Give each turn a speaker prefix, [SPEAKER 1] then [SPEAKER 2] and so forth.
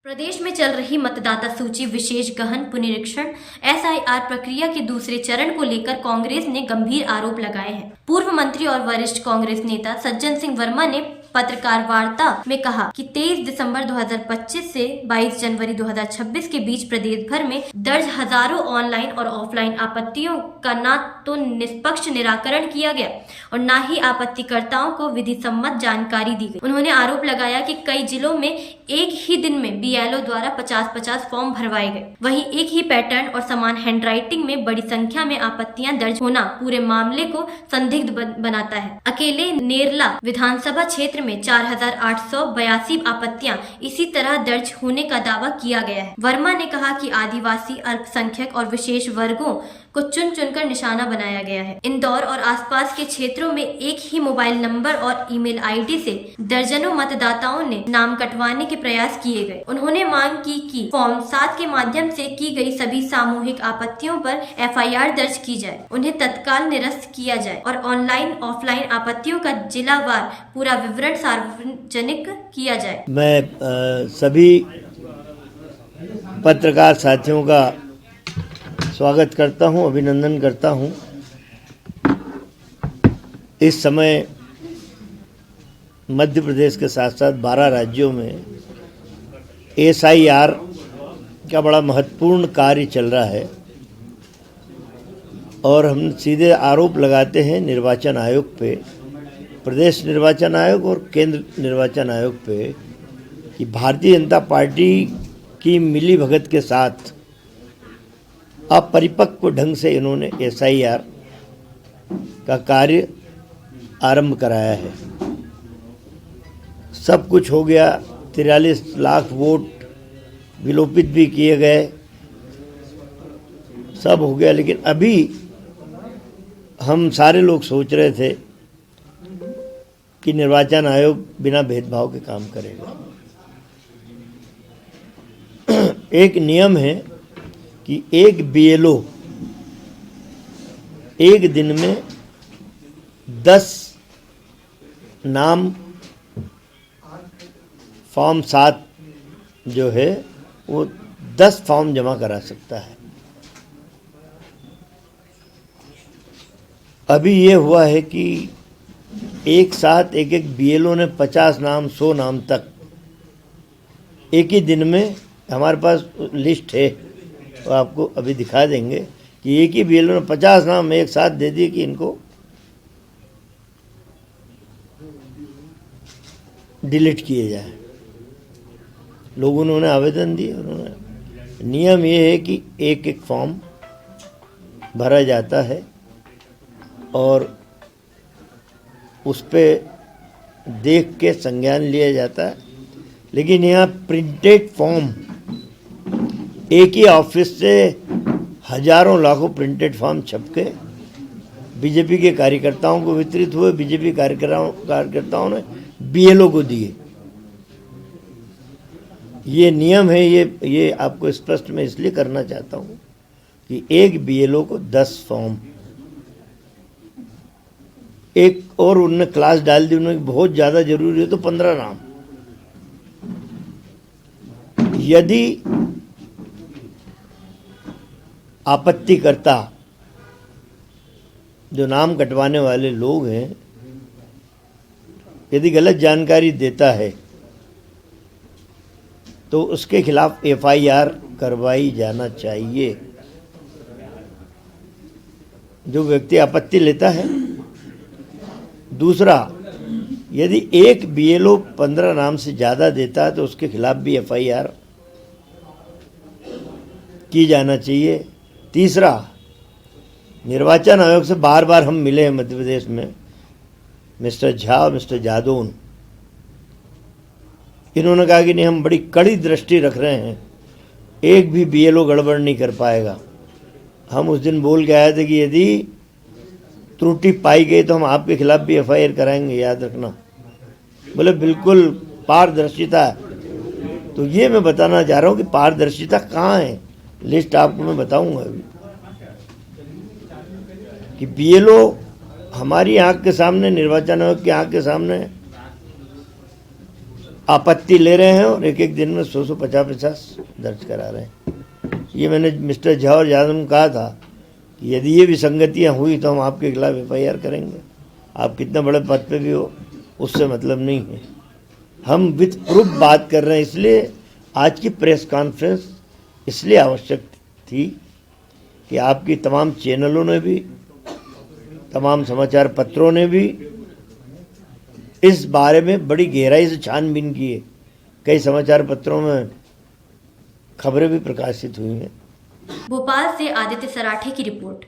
[SPEAKER 1] प्रदेश में चल रही मतदाता सूची विशेष गहन पुनरीक्षण एसआईआर प्रक्रिया के दूसरे चरण को लेकर कांग्रेस ने गंभीर आरोप लगाए हैं। पूर्व मंत्री और वरिष्ठ कांग्रेस नेता सज्जन सिंह वर्मा ने पत्रकार वार्ता में कहा कि 23 दिसंबर 2025 से 22 जनवरी 2026 के बीच प्रदेश भर में दर्ज हजारों ऑनलाइन और ऑफलाइन आपत्तियों का न तो निष्पक्ष निराकरण किया गया और न ही आपत्तिकर्ताओं को विधि सम्मत जानकारी दी गई। उन्होंने आरोप लगाया कि कई जिलों में एक ही दिन में बीएलओ द्वारा 50-50 फॉर्म भरवाए गए। वहीं एक ही पैटर्न और समान हैंडराइटिंग में बड़ी संख्या में आपत्तियां दर्ज होना पूरे मामले को संदिग्ध बनाता है। अकेले नेरला विधानसभा क्षेत्र में 4,882 आपत्तियां इसी तरह दर्ज होने का दावा किया गया है। वर्मा ने कहा कि आदिवासी, अल्पसंख्यक और विशेष वर्गों को चुन चुनकर निशाना बनाया गया है। इंदौर और आसपास के क्षेत्रों में एक ही मोबाइल नंबर और ईमेल आईडी से दर्जनों मतदाताओं ने नाम कटवाने के प्रयास किए गए। उन्होंने मांग की कि फॉर्म 7 के माध्यम से की गई सभी सामूहिक आपत्तियों पर एफआईआर दर्ज की जाए, उन्हें तत्काल निरस्त किया जाए और ऑनलाइन ऑफलाइन आपत्तियों का जिलावार पूरा विवरण सार्वजनिक किया जाए।
[SPEAKER 2] मैं सभी पत्रकार साथियों का स्वागत करता हूं, अभिनंदन करता हूं। इस समय मध्य प्रदेश के साथ साथ 12 राज्यों में एसआईआर का बड़ा महत्वपूर्ण कार्य चल रहा है और हम सीधे आरोप लगाते हैं निर्वाचन आयोग पे, प्रदेश निर्वाचन आयोग और केंद्र निर्वाचन आयोग पे कि भारतीय जनता पार्टी की मिलीभगत के साथ अपरिपक्व ढंग से इन्होंने एसआईआर का कार्य आरंभ कराया है। सब कुछ हो गया, 43 लाख वोट विलोपित भी किए गए, सब हो गया, लेकिन अभी हम सारे लोग सोच रहे थे कि निर्वाचन आयोग बिना भेदभाव के काम करेगा। एक नियम है कि एक बीएलओ एक दिन में 10 नाम फॉर्म 7 जो है वो 10 फॉर्म जमा करा सकता है। अभी ये हुआ है कि एक साथ एक बीएलओ ने 50 नाम 100 नाम तक एक ही दिन में, हमारे पास लिस्ट है तो आपको अभी दिखा देंगे कि एक ही बीएलओ ने 50 नाम एक साथ दे दिए कि इनको डिलीट किए जाए। लोगों ने आवेदन दिए, उन्होंने, नियम ये है कि एक एक फॉर्म भरा जाता है और उस पर देख के संज्ञान लिया जाता है। लेकिन यहाँ प्रिंटेड फॉर्म एक ही ऑफिस से हजारों लाखों प्रिंटेड फॉर्म छपके बीजेपी के कार्यकर्ताओं को वितरित हुए, बीजेपी कार्यकर्ताओं ने बीएलओ को दिए। ये नियम है, ये आपको स्पष्ट मैं इसलिए करना चाहता हूँ कि एक बीएलओ को 10 फॉर्म, एक और उन्होंने क्लास डाल दी, उन्होंने बहुत ज़्यादा जरूरी है तो 15 नाम। यदि आपत्तिकर्ता जो नाम कटवाने वाले लोग हैं यदि गलत जानकारी देता है तो उसके खिलाफ एफआईआर करवाई जाना चाहिए। जो व्यक्ति आपत्ति लेता है। दूसरा, यदि एक बीएलओ 15 नाम से ज़्यादा देता है तो उसके खिलाफ भी एफआईआर की जाना चाहिए। तीसरा, निर्वाचन आयोग से बार बार हम मिले हैं मध्य प्रदेश में, मिस्टर झा और मिस्टर जादौन, इन्होंने कहा कि नहीं, हम बड़ी कड़ी दृष्टि रख रहे हैं, एक भी बीएलओ गड़बड़ नहीं कर पाएगा। हम उस दिन बोल के आए थे कि यदि त्रुटि पाई गई तो हम आपके खिलाफ भी एफआईआर कराएंगे, याद रखना। बोले बिल्कुल पारदर्शिता है। तो ये मैं बताना चाह रहा हूँ कि पारदर्शिता कहाँ है, लिस्ट आपको मैं बताऊंगा अभी कि बीएलओ हमारी आंख के सामने, निर्वाचन आयोग की आंख के सामने आपत्ति ले रहे हैं और एक एक दिन में 100-150 दर्ज करा रहे हैं। ये मैंने मिस्टर झा और यादव को कहा था कि यदि ये विसंगतियाँ हुई तो हम आपके खिलाफ FIR करेंगे। आप कितना बड़े पद पे भी हो, उससे मतलब नहीं है। हम विथ प्रूफ बात कर रहे हैं, इसलिए आज की प्रेस कॉन्फ्रेंस इसलिए आवश्यक थी कि आपकी तमाम चैनलों ने भी, तमाम समाचार पत्रों ने भी इस बारे में बड़ी गहराई से छानबीन की है। कई समाचार पत्रों में खबरें भी प्रकाशित हुई हैं।
[SPEAKER 1] भोपाल से आदित्य सराठे की रिपोर्ट।